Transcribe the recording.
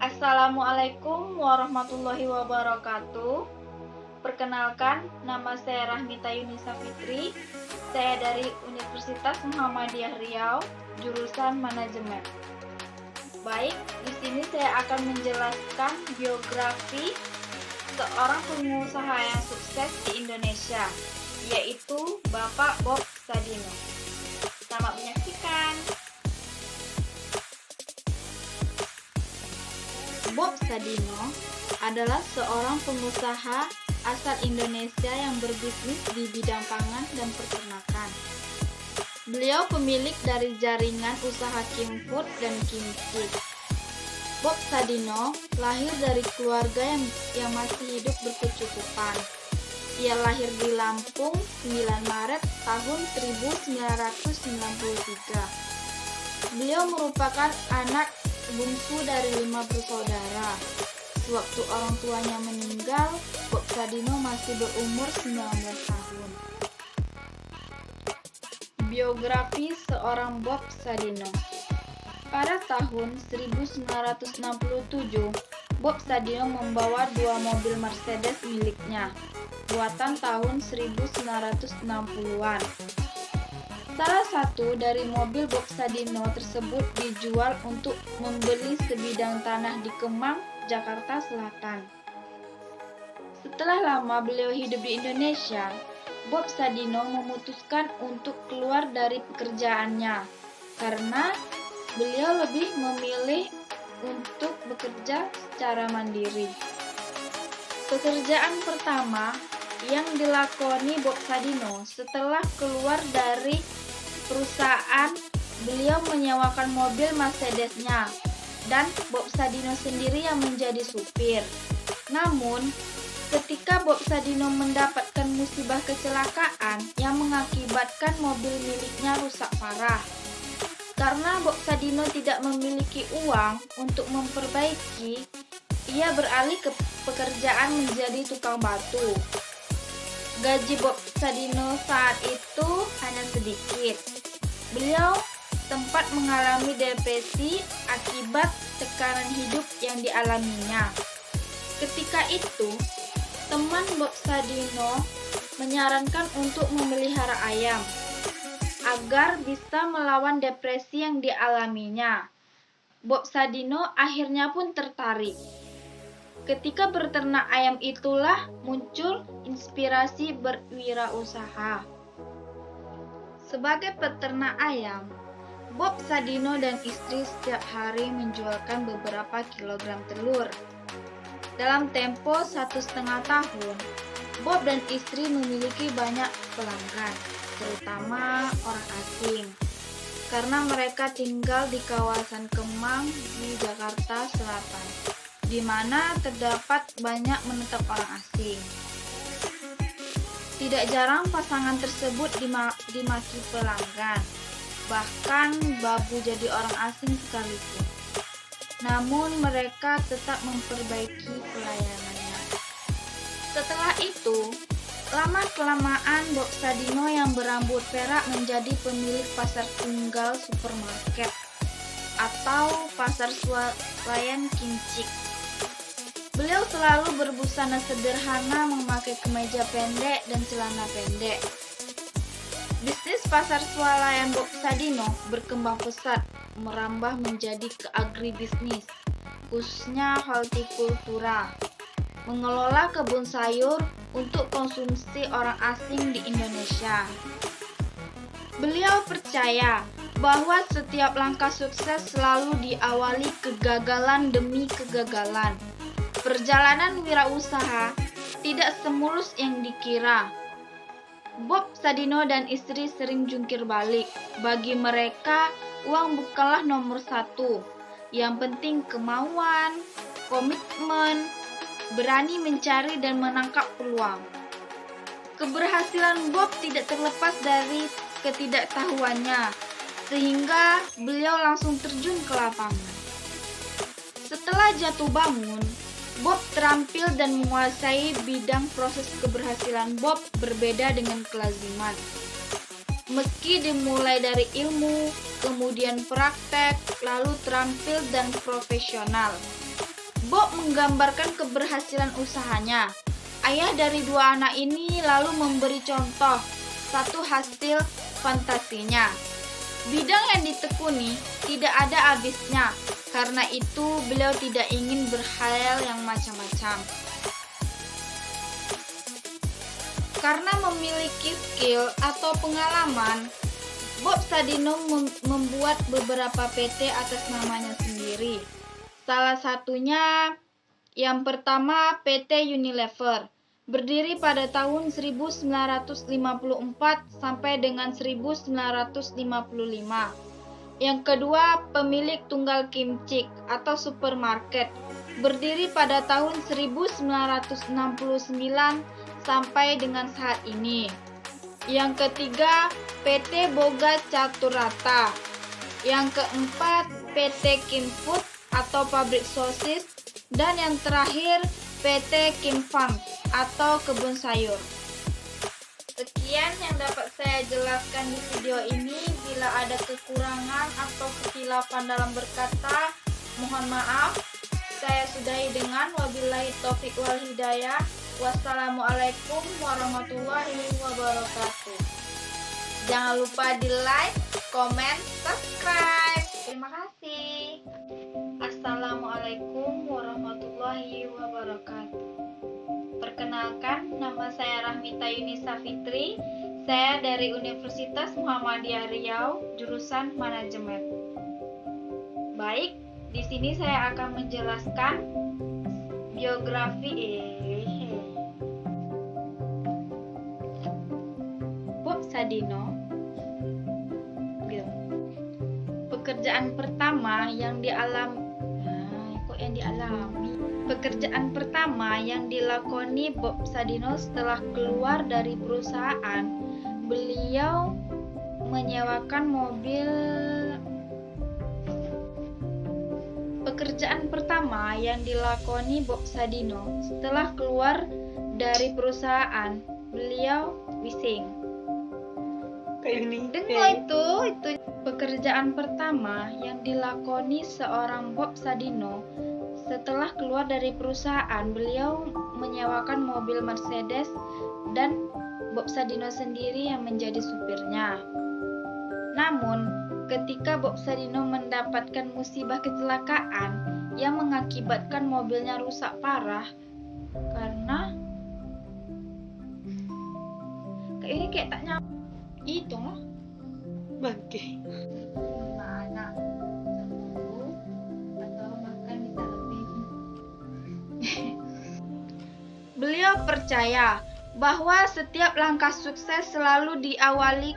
Assalamualaikum warahmatullahi wabarakatuh. Perkenalkan, nama saya Rahmita Yunisa Fitri. Saya dari Universitas Muhammadiyah Riau, jurusan Manajemen. Baik, di sini saya akan menjelaskan biografi seorang pengusaha yang sukses di Indonesia, yaitu Bapak Bob Sadino. Selamat menyaksikan. Bob Sadino adalah seorang pengusaha asal Indonesia yang berbisnis di bidang pangan dan peternakan. Beliau pemilik dari jaringan usaha Kim Food dan Kim Chick. Bob Sadino lahir dari keluarga yang masih hidup berkecukupan. Ia lahir di Lampung 9 Maret tahun 1993. Beliau merupakan anak bungsu dari 5 bersaudara. Sewaktu orang tuanya meninggal, Bob Sadino masih berumur 19 tahun. Biografi seorang Bob Sadino. Pada tahun 1967, Bob Sadino membawa 2 mobil Mercedes miliknya, buatan tahun 1960-an. Salah satu dari mobil Bob Sadino tersebut dijual untuk membeli sebidang tanah di Kemang, Jakarta Selatan. Setelah lama beliau hidup di Indonesia, Bob Sadino memutuskan untuk keluar dari pekerjaannya karena beliau lebih memilih untuk bekerja secara mandiri. Pekerjaan pertama yang dilakoni Bob Sadino setelah keluar dari perusahaan, beliau menyewakan mobil Mercedes-nya dan Bob Sadino sendiri yang menjadi supir. Namun, ketika Bob Sadino mendapatkan musibah kecelakaan yang mengakibatkan mobil miliknya rusak parah. Karena Bob Sadino tidak memiliki uang untuk memperbaiki, ia beralih ke pekerjaan menjadi tukang batu. Gaji Bob Sadino saat itu hanya sedikit. Beliau sempat mengalami depresi akibat tekanan hidup yang dialaminya. Ketika itu, teman Bob Sadino menyarankan untuk memelihara ayam agar bisa melawan depresi yang dialaminya. Bob Sadino akhirnya pun tertarik. Ketika berternak ayam itulah muncul inspirasi berwirausaha. Sebagai peternak ayam, Bob Sadino dan istri setiap hari menjualkan beberapa kilogram telur. Dalam tempo 1,5 tahun, Bob dan istri memiliki banyak pelanggan, terutama orang asing, karena mereka tinggal di kawasan Kemang di Jakarta Selatan, di mana terdapat banyak menetap orang asing. Tidak jarang pasangan tersebut dimaki pelanggan, bahkan babu jadi orang asing sekalipun. Namun mereka tetap memperbaiki pelayanannya. Setelah itu, lama-kelamaan Bob Sadino yang berambut perak menjadi pemilik pasar tunggal supermarket atau pasar swalayan Kim Chick. Beliau selalu berbusana sederhana, memakai kemeja pendek dan celana pendek. Bisnis pasar swalayan Bob Sadino berkembang pesat, merambah menjadi ke agribisnis, khususnya hortikultura, mengelola kebun sayur untuk konsumsi orang asing di Indonesia. Beliau percaya bahwa setiap langkah sukses selalu diawali kegagalan demi kegagalan. Perjalanan wirausaha tidak semulus yang dikira. Bob Sadino dan istri sering jungkir balik. Bagi mereka, uang bukanlah nomor satu. Yang penting kemauan, komitmen, berani mencari dan menangkap peluang. Keberhasilan Bob tidak terlepas dari ketidaktahuannya, sehingga beliau langsung terjun ke lapangan. Setelah jatuh bangun, Bob terampil dan menguasai bidang. Proses keberhasilan Bob berbeda dengan kelaziman. Meski dimulai dari ilmu, kemudian praktek, lalu terampil dan profesional. Bob menggambarkan keberhasilan usahanya. Ayah dari dua anak ini lalu memberi contoh satu hasil fantasinya. Bidang yang ditekuni tidak ada habisnya, karena itu beliau tidak ingin berkhayal yang macam-macam. Karena memiliki skill atau pengalaman, Bob Sadino membuat beberapa PT atas namanya sendiri. Salah satunya yang pertama PT Unilever, berdiri pada tahun 1954 sampai dengan 1955. Yang kedua, pemilik Tunggal Kimchi atau supermarket, berdiri pada tahun 1969 sampai dengan saat ini. Yang ketiga, PT Boga Caturata. Yang keempat, PT Kim Food atau pabrik sosis. Dan yang terakhir, PT Kim Farm atau kebun sayur. Sekian yang dapat saya jelaskan di video ini. Bila ada kekurangan atau kesilapan dalam berkata, mohon maaf. Saya sudahi dengan wabillahi taufik wal hidayah. Wassalamualaikum warahmatullahi wabarakatuh. Jangan lupa di like, komen, subscribe. Terima kasih. Assalamualaikum warahmatullahi wabarakatuh. Perkenalkan, nama saya Rahmita Yunisa Fitri. Saya dari Universitas Muhammadiyah Riau, jurusan Manajemen. Baik, di sini saya akan menjelaskan biografi Bob Sadino. Pekerjaan pertama yang Pekerjaan pertama yang dilakoni Bob Sadino setelah keluar dari perusahaan, beliau menyewakan mobil. Pekerjaan pertama yang dilakoni Bob Sadino setelah keluar dari perusahaan, beliau bising. Itu pekerjaan pertama yang dilakoni seorang Bob Sadino setelah keluar dari perusahaan, beliau menyewakan mobil Mercedes dan Bob Sadino sendiri yang menjadi supirnya. Namun, ketika Bob Sadino mendapatkan musibah kecelakaan yang mengakibatkan mobilnya rusak parah karena kayak tak nyampe itu loh bangke mana atau bahkan bisa lebih. Beliau percaya bahwa setiap langkah sukses selalu diawali